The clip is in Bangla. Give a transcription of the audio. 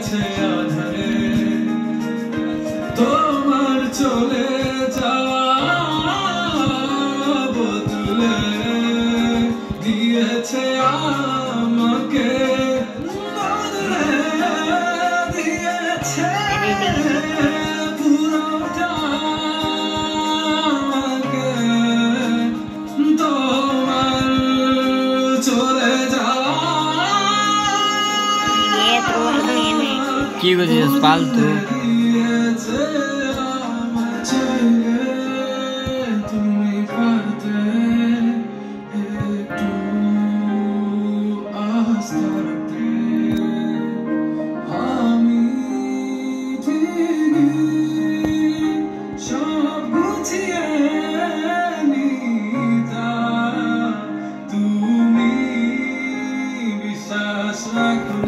গেছে আধারে তোমার চলে যাওয়া বদলে দিয়েছে আমাকে বদলে দিয়েছে পুরোটা আমাকে তোমার চলে যাওয়া কি করছিস ফালতু তুমি পারতে একটু আস্থা রাখতে আমি ঠিকই সব গুছিয়ে নিতাম তুমি বিশ্বাস রাখো